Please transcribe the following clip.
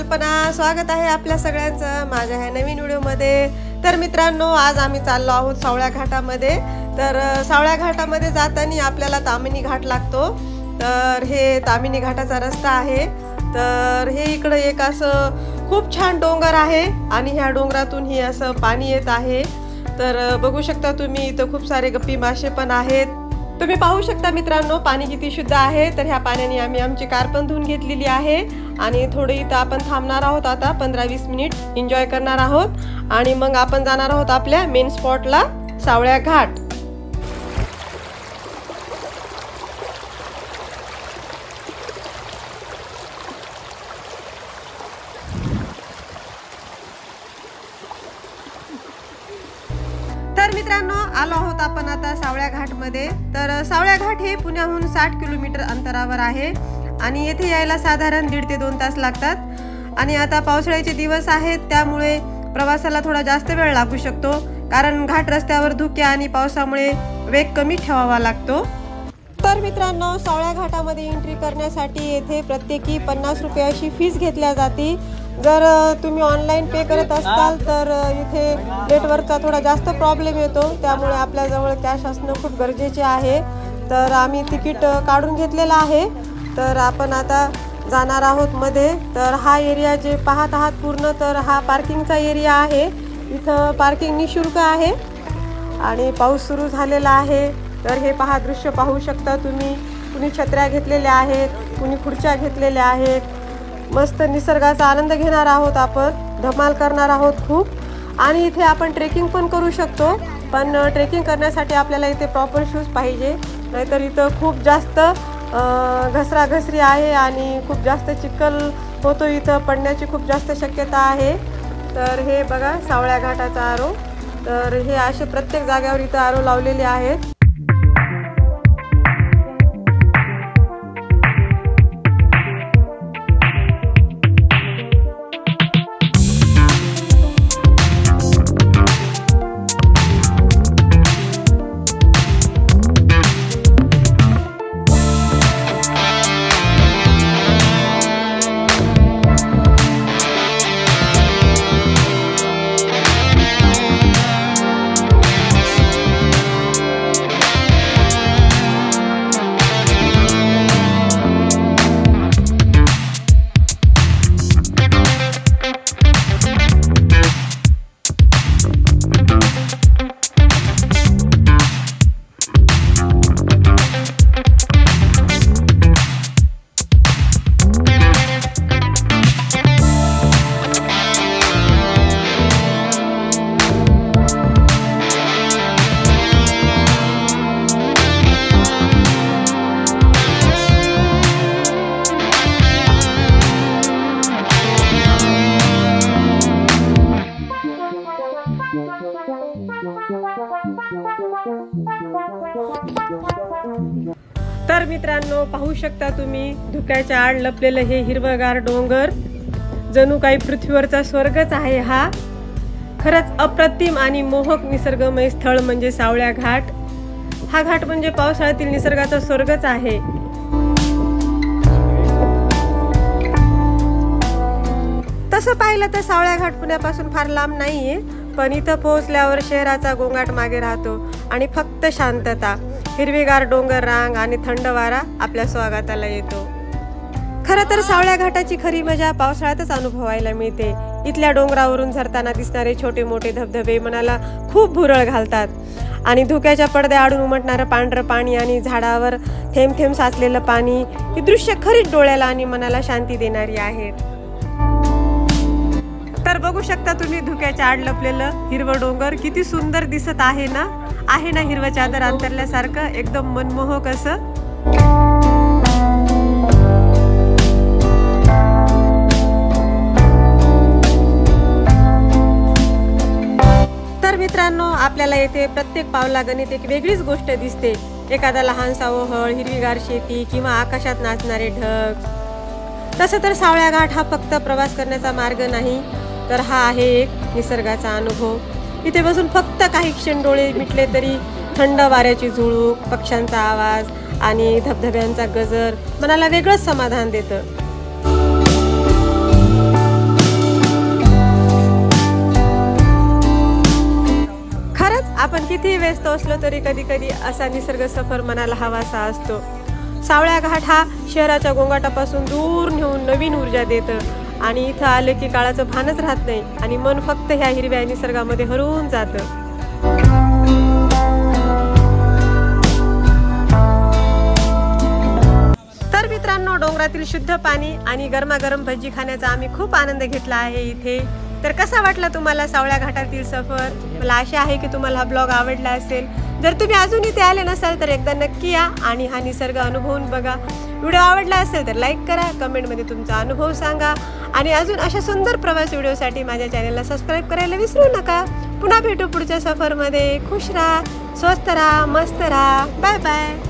कल्पना, स्वागत आहे आपल्या सगळ्यांचं माझ्या ह्या नवीन व्हिडिओमध्ये। तर मित्रांनो, आज आम्ही चाललो आहोत सावळ्या घाटामध्ये। तर सावळ्या घाटामध्ये जाताना आपल्याला तामिनी घाट लागतो। तर हे तामिनी घाटाचा रस्ता आहे। तर हे इकडे एक असं खूप छान डोंगर आहे आणि ह्या डोंगरातून ही असं पाणी येत आहे। तर बघू शकता तुम्ही, इथं खूप सारे गप्पी मासे पण आहेत। तुम्ही पाहू शकता मित्रांनो, पाणी किती शुद्ध आहे। तर ह्या पाण्याने आम्ही आमची कार पण धुवून घेतलेली आहे आणि थोडे इथं आपण थांबणार आहोत। आता 15-20 मिनिट एन्जॉय करणार आहोत आणि मग आपण जाणार आहोत आपल्या मेन स्पॉटला, सावळ्या घाट। तर मित्रांनो, आलो आहोत आपण आता सावळ्या घाटमध्ये। तर सावळ्या घाट हे पुण्याहून 60 किलोमीटर अंतरावर आहे आणि येथे यायला साधारण 1.5 ते 2 तास लागतात। आणि आता पावसाळ्याचे दिवस आहेत, त्यामुळे प्रवासाला थोडा जास्त वेळ लागू शकतो, कारण घाट रस्त्यावर धुके आणि पावसामुळे वेग कमी ठेवावा लागतो। तर मित्रांनो, सावळ्या घाटामध्ये एंट्री करण्यासाठी येथे प्रत्येकी 50 रुपये अशी फीस घेतल्या जाते। जर तुम्ही ऑनलाईन पे करत असाल तर इथे नेटवर्कचा थोडा जास्त प्रॉब्लेम येतो, त्यामुळे आपल्याजवळ कॅश असणं खूप गरजेचे आहे। तर आम्ही तिकीट काढून घेतलेलं आहे। तर आपण आता जाणार आहोत मध्ये। तर हा एरिया जे पाहत आहात पूर्ण, तर हा पार्किंगचा एरिया आहे। इथं पार्किंग निशुल्क आहे आणि पाऊस सुरू झालेला आहे। तर हे पहा, दृश्य पाहू शकता तुम्ही। कुणी छत्र्या घेतलेल्या आहेत, कुणी खुर्च्या घेतलेल्या आहेत। मस्त निसर्गाचा आनंद घेणार आहोत आपण, धमाल करणार आहोत खूप। आणि इथे आपण ट्रेकिंग पण करू शकतो, पण ट्रेकिंग करण्यासाठी आपल्याला इथे प्रॉपर शूज पाहिजे, नाहीतर इथं खूप जास्त घसराघसरी आहे आणि खूप जास्त चिखल होतो, इथं पडण्याची खूप जास्त शक्यता आहे। तर हे बघा सावळ्या घाटाचा आरो। तर हे असे प्रत्येक जागेवर इथं आरो लावलेले आहेत। तर मित्रांनो, पाहू शकता तुम्ही, धुक्याच्या आड लपलेलं हे हिरवगार डोंगर, जणू काही पृथ्वीवरचा स्वर्गच आहे हा। खरंच अप्रतिम आणि मोहक निसर्गमय स्थळ म्हणजे सावळ्या घाट। हा घाट म्हणजे पावसाळ्यातील निसर्गाचा स्वर्गच आहे। तसं पाहिलं तर सावळ्या घाट पुण्यापासून फार लांब नाहीये, पण इथं पोहोचल्यावर शहराचा गोंगाट मागे राहतो आणि फक्त शांतता, हिरवीगार डोंगर रांग आणि थंड वारा आपल्या स्वागताला येतो। खरं तर सावळ्या घाटाची खरी मजा पावसाळ्यातच अनुभवायला मिळते। इथल्या डोंगरावरून झरताना दिसणारे छोटे मोठे धबधबे मनाला खूप भुरळ घालतात आणि धुक्याच्या पडद्याआडून उमटणारं पांढरं पाणी आणि झाडावर थेंब थेंब साचलेलं पाणी, ही दृश्य खरीच डोळ्याला आणि मनाला शांती देणारी आहेत। तर बघू शकता तुम्ही, धुक्याच्या आड लपलेलं हिरवं डोंगर किती सुंदर दिसत आहे ना हिरवं चादर अंतरल्यासारखं, एकदम मनमोहक असं। तर मित्रांनो, आपल्याला येथे प्रत्येक पावलागणिक एक वेगळीच गोष्ट दिसते। एखादा लहानसा ओहळ, हिरवीगार शेती किंवा आकाशात नाचणारे ढग। तसं तर सावळ्या घाट हा फक्त प्रवास करण्याचा मार्ग नाही, तर हा आहे एक निसर्गाचा अनुभव। इथे बसून फक्त काही क्षण डोळे मिटले तरी थंड वाऱ्याची झुळूक, पक्ष्यांचा आवाज आणि धबधब्यांचा गजर मनाला वेगळंच समाधान देतं। व्यस्त असलो तरी कधी कधी असा निसर्ग सफर मनाला हवासा असतो। सावळ्या घाट हा शहराच्या गोंगाटापासून दूर नेऊन नवीन ऊर्जा देतं आणि इथं आलं की काळाचं भानच राहत नाही आणि मन फक्त ह्या हिरव्या निसर्गामध्ये हरवून जातं। तर मित्रांनो, डोंगरातील शुद्ध पाणी आणि गरमागरम भजी खाण्याचा आम्ही खूप आनंद घेतला आहे इथे। तर कसा वाटला तुम्हाला सावळ्या घाटातील सफर? मला आशा आहे की तुम्हाला हा ब्लॉग आवडला असेल। जर तुम्ही अजून इथे आले नसाल तर एकदा नक्की या आणि हा निसर्ग अनुभवून बघा। व्हिडिओ आवडला असेल तर लाईक करा, कमेंटमध्ये तुमचा अनुभव सांगा आणि अजून अशा सुंदर प्रवास व्हिडिओसाठी माझ्या चॅनलला सबस्क्राईब करायला विसरू नका। पुन्हा भेटू पुढच्या सफरमध्ये। खुश राहा, स्वस्त राहा, मस्त राहा। Bye bye.